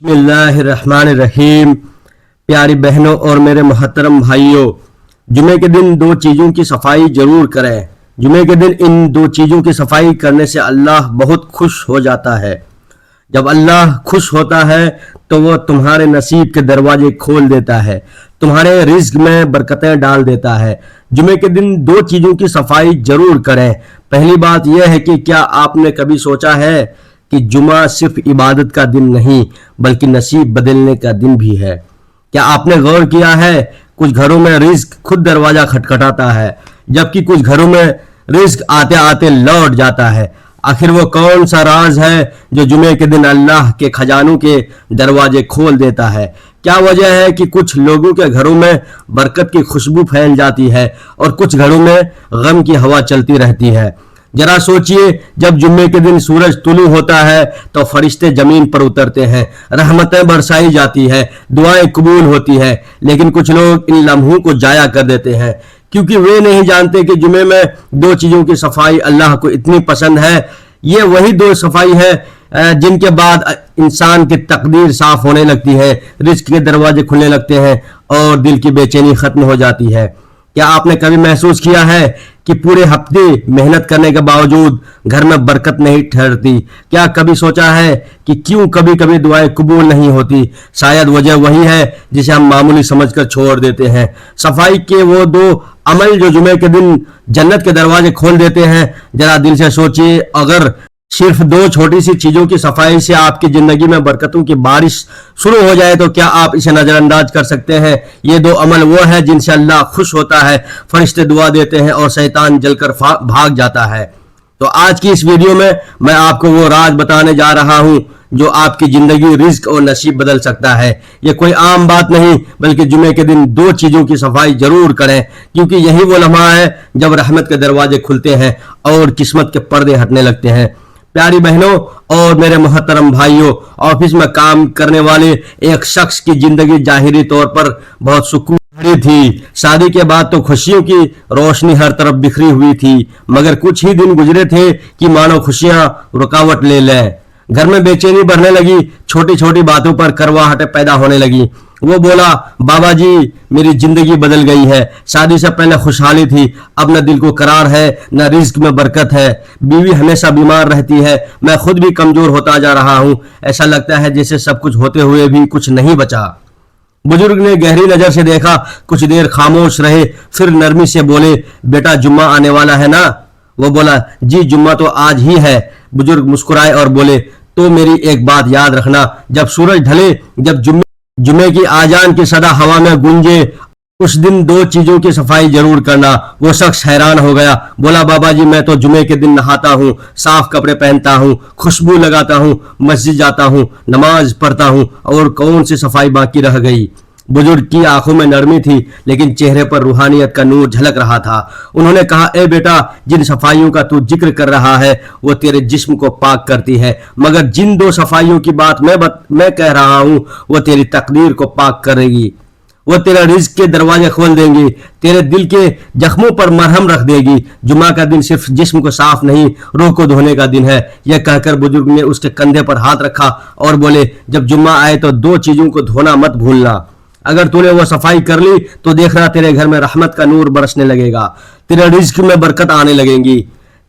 بسم اللہ الرحمن الرحیم۔ پیاری بہنوں اور میرے محترم بھائیوں، جمعے کے دن دو چیزوں کی صفائی ضرور کریں۔ جمعے کے دن ان دو چیزوں کی صفائی کرنے سے اللہ بہت خوش ہو جاتا ہے۔ جب اللہ خوش ہوتا ہے تو وہ تمہارے نصیب کے دروازے کھول دیتا ہے، تمہارے رزق میں برکتیں ڈال دیتا ہے۔ جمعے کے دن دو چیزوں کی صفائی ضرور کریں۔ پہلی بات یہ ہے کہ کیا آپ نے کبھی سوچا ہے کہ جمعہ صرف عبادت کا دن نہیں بلکہ نصیب بدلنے کا دن بھی ہے؟ کیا آپ نے غور کیا ہے کچھ گھروں میں رزق خود دروازہ کھٹکھٹاتا ہے جبکہ کچھ گھروں میں رزق آتے آتے لوٹ جاتا ہے؟ آخر وہ کون سا راز ہے جو جمعے کے دن اللہ کے خزانوں کے دروازے کھول دیتا ہے؟ کیا وجہ ہے کہ کچھ لوگوں کے گھروں میں برکت کی خوشبو پھیل جاتی ہے اور کچھ گھروں میں غم کی ہوا چلتی رہتی ہے؟ ذرا سوچئے، جب جمعے کے دن سورج طلوع ہوتا ہے تو فرشتے زمین پر اترتے ہیں، رحمتیں برسائی جاتی ہے، دعائیں قبول ہوتی ہے، لیکن کچھ لوگ ان لمحوں کو ضائع کر دیتے ہیں کیونکہ وہ نہیں جانتے کہ جمعے میں دو چیزوں کی صفائی اللہ کو اتنی پسند ہے۔ یہ وہی دو صفائی ہے جن کے بعد انسان کی تقدیر صاف ہونے لگتی ہے، رزق کے دروازے کھلنے لگتے ہیں اور دل کی بے چینی ختم ہو جاتی ہے۔ کیا آپ نے کبھی محسوس کیا ہے کہ پورے ہفتے محنت کرنے کے باوجود گھر میں برکت نہیں ٹھہرتی؟ کیا کبھی سوچا ہے کہ کیوں کبھی کبھی دعائیں قبول نہیں ہوتی؟ شاید وجہ وہی ہے جسے ہم معمولی سمجھ کر چھوڑ دیتے ہیں۔ صفائی کے وہ دو عمل جو جمعے کے دن جنت کے دروازے کھول دیتے ہیں، ذرا دل سے سوچئے، اگر صرف دو چھوٹی سی چیزوں کی صفائی سے آپ کی زندگی میں برکتوں کی بارش شروع ہو جائے تو کیا آپ اسے نظر انداز کر سکتے ہیں؟ یہ دو عمل وہ ہے جن سے اللہ خوش ہوتا ہے، فرشتے دعا دیتے ہیں اور شیطان جل کر بھاگ جاتا ہے۔ تو آج کی اس ویڈیو میں آپ کو وہ راز بتانے جا رہا ہوں جو آپ کی زندگی، رزق اور نصیب بدل سکتا ہے۔ یہ کوئی عام بات نہیں بلکہ جمعے کے دن دو چیزوں کی صفائی ضرور کریں، کیونکہ یہی وہ لمحہ ہے جب رحمت کے دروازے کھلتے ہیں اور قسمت کے پردے ہٹنے لگتے ہیں۔ پیاری بہنوں اور میرے محترم بھائیوں، آفس میں کام کرنے والے ایک شخص کی زندگی ظاہری طور پر بہت سکون بھری تھی۔ شادی کے بعد تو خوشیوں کی روشنی ہر طرف بکھری ہوئی تھی، مگر کچھ ہی دن گزرے تھے کہ مانو خوشیاں رکاوٹ لے لیں۔ گھر میں بے چینی بڑھنے لگی، چھوٹی چھوٹی باتوں پر کرواہٹیں پیدا ہونے لگی۔ وہ بولا، بابا جی میری زندگی بدل گئی ہے، شادی سے پہلے خوشحالی تھی، اب نہ دل کو قرار ہے نہ رزق میں برکت ہے، بیوی ہمیشہ بیمار رہتی ہے، میں خود بھی کمزور ہوتا جا رہا ہوں، ایسا لگتا ہے جیسے سب کچھ ہوتے ہوئے بھی کچھ نہیں بچا۔ بزرگ نے گہری نظر سے دیکھا، کچھ دیر خاموش رہے، پھر نرمی سے بولے، بیٹا جمعہ آنے والا ہے نا؟ وہ بولا، جی جمعہ تو آج ہی ہے۔ بزرگ مسکرائے اور بولے، تو میری ایک بات یاد رکھنا، جب سورج ڈھلے، جب جمعے کی آذان کی صدا ہوا میں گونجے، اس دن دو چیزوں کی صفائی ضرور کرنا۔ وہ شخص حیران ہو گیا، بولا، بابا جی میں تو جمعے کے دن نہاتا ہوں، صاف کپڑے پہنتا ہوں، خوشبو لگاتا ہوں، مسجد جاتا ہوں، نماز پڑھتا ہوں، اور کون سی صفائی باقی رہ گئی؟ بزرگ کی آنکھوں میں نرمی تھی لیکن چہرے پر روحانیت کا نور جھلک رہا تھا۔ انہوں نے کہا، اے بیٹا، جن صفائیوں کا تو ذکر کر رہا ہے وہ تیرے جسم کو پاک کرتی ہے، مگر جن دو صفائیوں کی بات میں کہہ رہا ہوں وہ تیری تقدیر کو پاک کرے گی، وہ تیرے رزق کے دروازے کھول دیں گی، تیرے دل کے زخموں پر مرہم رکھ دے گی۔ جمعہ کا دن صرف جسم کو صاف نہیں، روح کو دھونے کا دن ہے۔ یہ کہہ کر بزرگ نے اس کے کندھے پر ہاتھ رکھا اور بولے، جب جمعہ آئے تو دو چیزوں کو دھونا مت بھولنا۔ اگر تو نے وہ صفائی کر لی تو دیکھنا تیرے گھر میں رحمت کا نور برسنے لگے گا، تیرے رزق میں برکت آنے لگیں گی،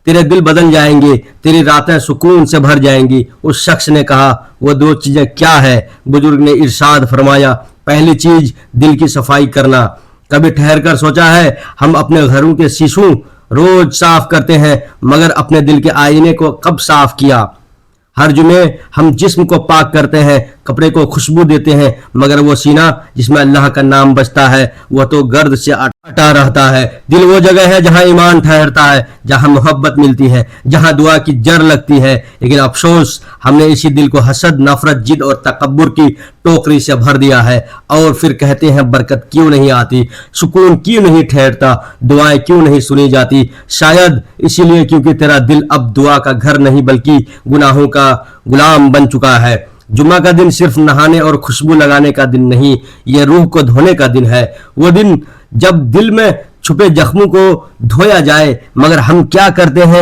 تیرے دل بدل جائیں گے، تیری راتیں سکون سے بھر جائیں گی۔ اس شخص نے کہا، وہ دو چیزیں کیا ہے؟ بزرگ نے ارشاد فرمایا، پہلی چیز دل کی صفائی کرنا۔ کبھی ٹھہر کر سوچا ہے ہم اپنے گھروں کے شیشوں روز صاف کرتے ہیں مگر اپنے دل کے آئینے کو کب صاف کیا؟ ہر جمعے ہم جسم کو پاک کرتے ہیں، کپڑے کو خوشبو دیتے ہیں، مگر وہ سینہ جس میں اللہ کا نام بجتا ہے وہ تو گرد سے اٹا رہتا ہے۔ دل وہ جگہ ہے جہاں ایمان ٹھہرتا ہے، جہاں محبت ملتی ہے، جہاں دعا کی جڑ لگتی ہے، لیکن افسوس ہم نے اسی دل کو حسد، نفرت، ضد اور تکبر کی ٹوکری سے بھر دیا ہے، اور پھر کہتے ہیں برکت کیوں نہیں آتی، سکون کیوں نہیں ٹھہرتا، دعائیں کیوں نہیں سنی جاتی؟ شاید اسی لیے کیونکہ تیرا دل اب دعا کا گھر نہیں بلکہ گناہوں کا غلام بن چکا ہے۔ جمعہ کا دن صرف نہانے اور خوشبو لگانے کا دن نہیں، یہ روح کو دھونے کا دن ہے۔ وہ دن جب دل میں چھپے زخموں کو دھویا جائے، مگر ہم کیا کرتے ہیں؟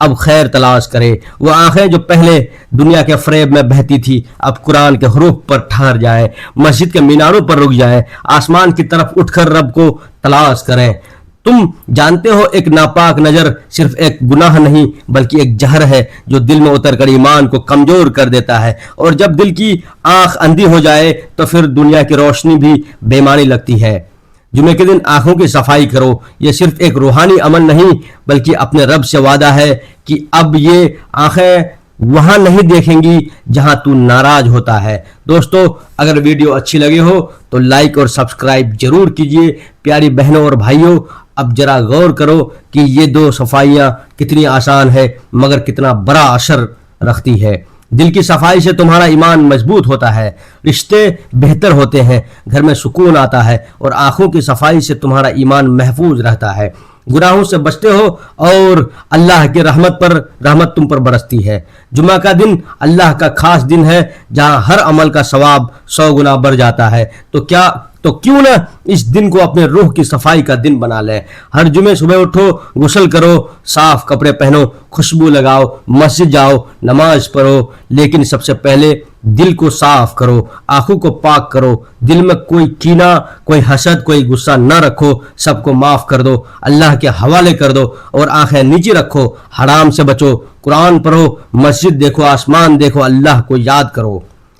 اب خیر تلاش کرے. وہ آنکھیں جو پہلے دنیا کے فریب میں بہتی تھی اب قرآن کے حروف پر ٹھہر جائیں, مسجد کے میناروں پر رک جائیں, آسمان کی طرف اٹھ کر رب کو تلاش کریں. تم جانتے ہو ایک ناپاک نظر صرف ایک گناہ نہیں بلکہ ایک زہر ہے جو دل میں اتر کر ایمان کو کمزور کر دیتا ہے, اور جب دل کی آنکھ اندھی ہو جائے تو پھر دنیا کی روشنی بھی بے معنی لگتی ہے. جمعے کے دن آنکھوں کی صفائی کرو. یہ صرف ایک روحانی عمل نہیں بلکہ اپنے رب سے وعدہ ہے کہ اب یہ آنکھیں وہاں نہیں دیکھیں گی جہاں تو ناراض ہوتا ہے. دوستو, اگر ویڈیو اچھی لگے ہو تو لائک اور سبسکرائب ضرور کیجئے. پیاری بہنوں اور بھائیوں, اب ذرا غور کرو کہ یہ 2 صفائیاں کتنی آسان ہے مگر کتنا بڑا اثر رکھتی ہے. دل کی صفائی سے تمہارا ایمان مضبوط ہوتا ہے, رشتے بہتر ہوتے ہیں, گھر میں سکون آتا ہے, اور آنکھوں کی صفائی سے تمہارا ایمان محفوظ رہتا ہے. گناہوں سے بچتے ہو اور اللہ کی رحمت تم پر برستی ہے. جمعہ کا دن اللہ کا خاص دن ہے جہاں ہر عمل کا ثواب 100 گنا بڑھ جاتا ہے. تو کیوں نہ اس دن کو اپنے روح کی صفائی کا دن بنا لیں. ہر جمعے صبح اٹھو, غسل کرو, صاف کپڑے پہنو, خوشبو لگاؤ, مسجد جاؤ, نماز پڑھو, لیکن سب سے پہلے دل کو صاف کرو, آنکھوں کو پاک کرو. دل میں کوئی کینہ, کوئی حسد, کوئی غصہ نہ رکھو. سب کو معاف کر دو, اللہ کے حوالے کر دو, اور آنکھیں نیچے رکھو. حرام سے بچو, قرآن پڑھو, مسجد دیکھو, آسمان دیکھو, اللہ کو یاد کرو.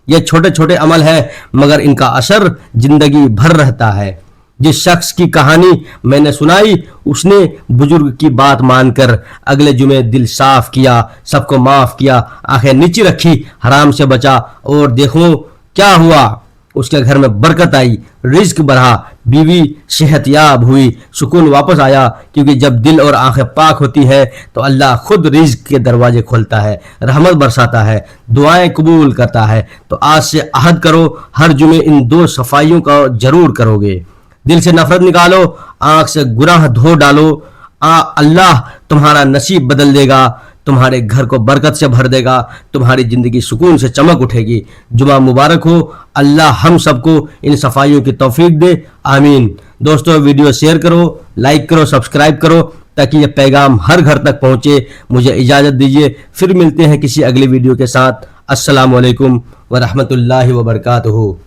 یہ چھوٹے چھوٹے عمل ہیں مگر ان کا اثر زندگی بھر رہتا ہے. جس شخص کی کہانی میں نے سنائی اس نے بزرگ کی بات مان کر اگلے جمعے دل صاف کیا, سب کو معاف کیا, آنکھیں نیچی رکھی, حرام سے بچا, اور دیکھو کیا ہوا. اس کے گھر میں برکت آئی, رزق بڑھا, بیوی صحت یاب ہوئی, سکون واپس آیا. کیونکہ جب دل اور آنکھیں پاک ہوتی ہے تو اللہ خود رزق کے دروازے کھولتا ہے, رحمت برساتا ہے, دعائیں قبول کرتا ہے. تو آج سے عہد کرو, ہر جمعے ان 2 صفائیوں کا ضرور کرو گے. دل سے نفرت نکالو, آنکھ سے گناہ دھو ڈالو. اللہ تمہارا نصیب بدل دے گا, تمہارے گھر کو برکت سے بھر دے گا, تمہاری زندگی سکون سے چمک اٹھے گی. جمعہ مبارک ہو. اللہ ہم سب کو ان صفائیوں کی توفیق دے, آمین. دوستو, ویڈیو شیئر کرو, لائک کرو, سبسکرائب کرو تاکہ یہ پیغام ہر گھر تک پہنچے. مجھے اجازت دیجیے, پھر ملتے ہیں کسی اگلی ویڈیو کے ساتھ. السلام علیکم ورحمۃ اللہ وبرکاتہ.